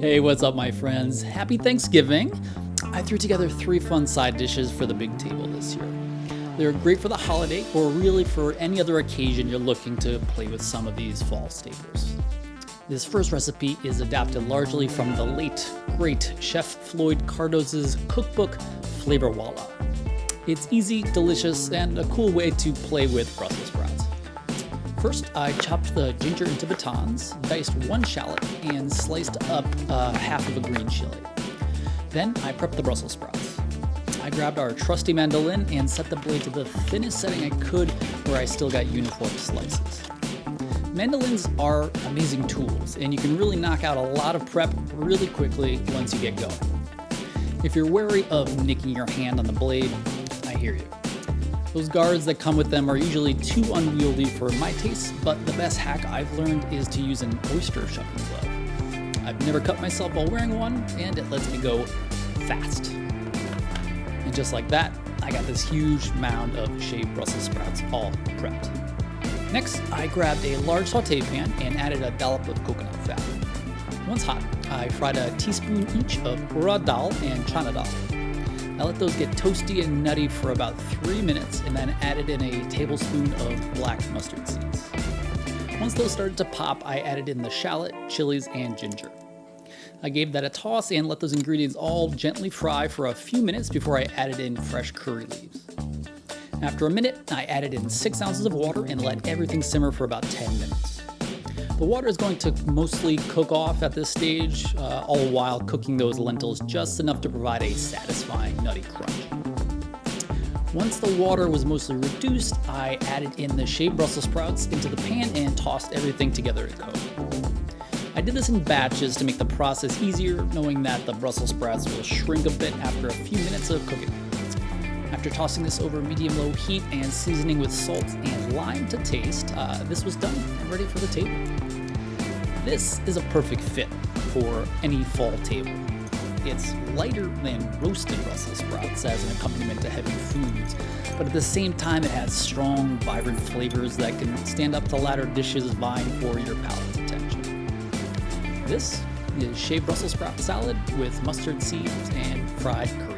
Hey, what's up, my friends? Happy Thanksgiving! I threw together 3 fun side dishes for the big table this year. They're great for the holiday or really for any other occasion you're looking to play with some of these fall staples. This first recipe is adapted largely from the late, great Chef Floyd Cardoz's cookbook, Flavor Walla. It's easy, delicious, and a cool way to play with Brussels sprouts. First, I chopped the ginger into batons, diced 1 shallot, and sliced up half of a green chili. Then I prepped the Brussels sprouts. I grabbed our trusty mandolin and set the blade to the thinnest setting I could where I still got uniform slices. Mandolins are amazing tools, and you can really knock out a lot of prep really quickly once you get going. If you're wary of nicking your hand on the blade, I hear you. Those guards that come with them are usually too unwieldy for my taste, but the best hack I've learned is to use an oyster shucking glove. I've never cut myself while wearing one, and it lets me go fast. And just like that, I got this huge mound of shaved Brussels sprouts all prepped. Next, I grabbed a large sauté pan and added a dollop of coconut fat. Once hot, I fried a teaspoon each of Urad Dal and Chana Dal. I let those get toasty and nutty for about 3 minutes and then added in a tablespoon of black mustard seeds. Once those started to pop, I added in the shallot, chilies, and ginger. I gave that a toss and let those ingredients all gently fry for a few minutes before I added in fresh curry leaves. After a minute, I added in 6 ounces of water and let everything simmer for about 10 minutes. The water is going to mostly cook off at this stage, all while cooking those lentils just enough to provide a satisfying nutty crunch. Once the water was mostly reduced, I added in the shaved Brussels sprouts into the pan and tossed everything together to cook. I did this in batches to make the process easier, knowing that the Brussels sprouts will shrink a bit after a few minutes of cooking. After tossing this over medium-low heat and seasoning with salt and lime to taste, this was done and ready for the table. This is a perfect fit for any fall table. It's lighter than roasted Brussels sprouts as an accompaniment to heavy foods, but at the same time it has strong, vibrant flavors that can stand up to latter dishes vying for your palate's attention. This is shaved Brussels sprout salad with mustard seeds and fried curry.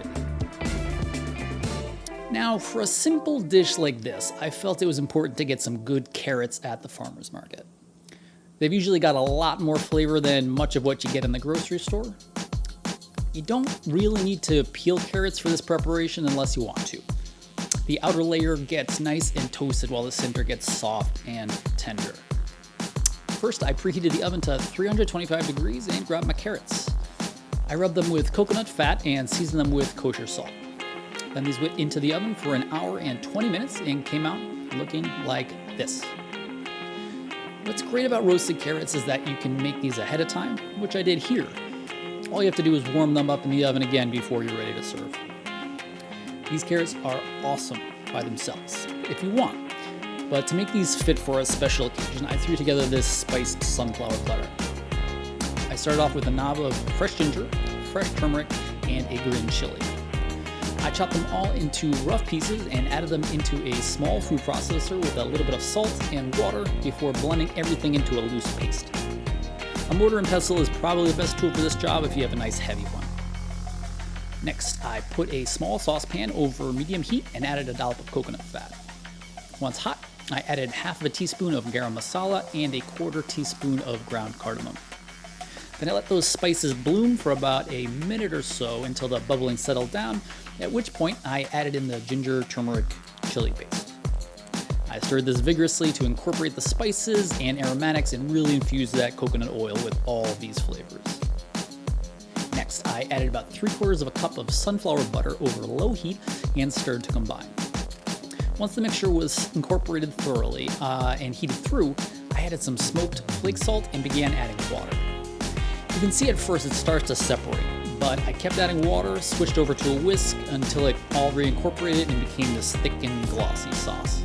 Now, for a simple dish like this, I felt it was important to get some good carrots at the farmer's market. They've usually got a lot more flavor than much of what you get in the grocery store. You don't really need to peel carrots for this preparation unless you want to. The outer layer gets nice and toasted while the center gets soft and tender. First, I preheated the oven to 325 degrees and grabbed my carrots. I rubbed them with coconut fat and seasoned them with kosher salt. Then these went into the oven for 1 hour and 20 minutes and came out looking like this. What's great about roasted carrots is that you can make these ahead of time, which I did here. All you have to do is warm them up in the oven again before you're ready to serve. These carrots are awesome by themselves, if you want. But to make these fit for a special occasion, I threw together this spiced sunflower butter. I started off with a knob of fresh ginger, fresh turmeric, and a green chili. I chopped them all into rough pieces and added them into a small food processor with a little bit of salt and water before blending everything into a loose paste. A mortar and pestle is probably the best tool for this job if you have a nice heavy one. Next, I put a small saucepan over medium heat and added a dollop of coconut fat. Once hot, I added half of a teaspoon of garam masala and a 1/4 teaspoon of ground cardamom. Then I let those spices bloom for about a minute or so until the bubbling settled down, at which point I added in the ginger, turmeric, chili paste. I stirred this vigorously to incorporate the spices and aromatics and really infuse that coconut oil with all these flavors. Next, I added about 3/4 cup of sunflower butter over low heat and stirred to combine. Once the mixture was incorporated thoroughly and heated through, I added some smoked flake salt and began adding water. You can see at first it starts to separate, but I kept adding water, switched over to a whisk until it all reincorporated and became this thick and glossy sauce.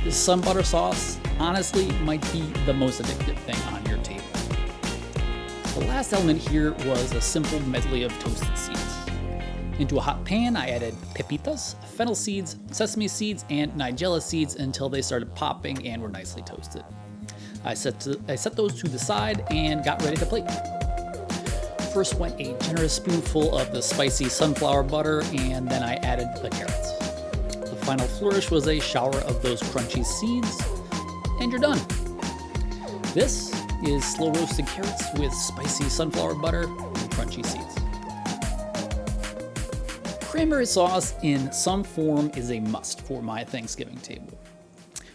This sun butter sauce, honestly, might be the most addictive thing on your table. The last element here was a simple medley of toasted seeds. Into a hot pan, I added pepitas, fennel seeds, sesame seeds, and nigella seeds until they started popping and were nicely toasted. I set those to the side and got ready to plate. first went a generous spoonful of the spicy sunflower butter, and then I added the carrots. The final flourish was a shower of those crunchy seeds, and you're done. This is slow roasted carrots with spicy sunflower butter and crunchy seeds. Cranberry sauce in some form is a must for my Thanksgiving table.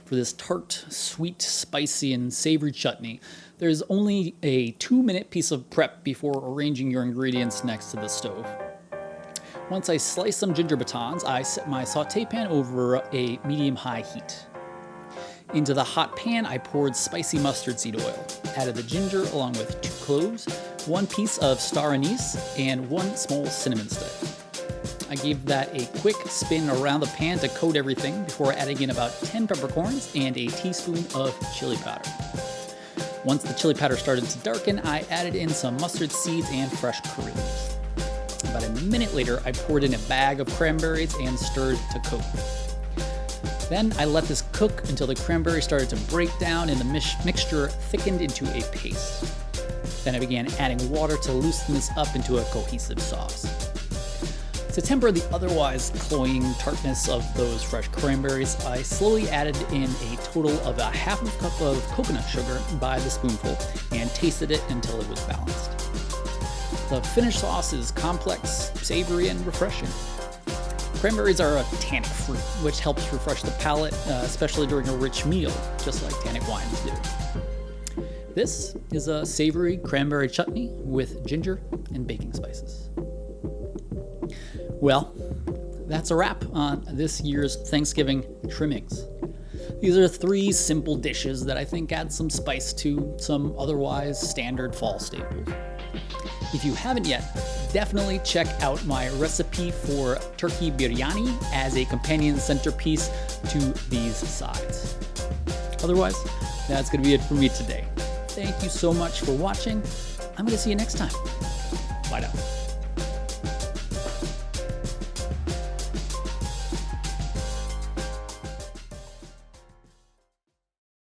For this tart, sweet, spicy, and savory chutney, there's only a 2-minute piece of prep before arranging your ingredients next to the stove. Once I slice some ginger batons, I set my saute pan over a medium-high heat. Into the hot pan, I poured spicy mustard seed oil, added the ginger along with 2 cloves, 1 piece of star anise, and 1 small cinnamon stick. I gave that a quick spin around the pan to coat everything before adding in about 10 peppercorns and a teaspoon of chili powder. Once the chili powder started to darken, I added in some mustard seeds and fresh curry leaves. About a minute later, I poured in a bag of cranberries and stirred to coat. Then I let this cook until the cranberries started to break down and the mixture thickened into a paste. Then I began adding water to loosen this up into a cohesive sauce. To temper the otherwise cloying tartness of those fresh cranberries, I slowly added in a total of a half a cup of coconut sugar by the spoonful and tasted it until it was balanced. The finished sauce is complex, savory, and refreshing. Cranberries are a tannic fruit, which helps refresh the palate, especially during a rich meal, just like tannic wines do. This is a savory cranberry chutney with ginger and baking spices. Well, that's a wrap on this year's Thanksgiving trimmings. These are 3 simple dishes that I think add some spice to some otherwise standard fall staples. If you haven't yet, definitely check out my recipe for turkey biryani as a companion centerpiece to these sides. Otherwise, that's going to be it for me today. Thank you so much for watching. I'm going to see you next time. Bye now.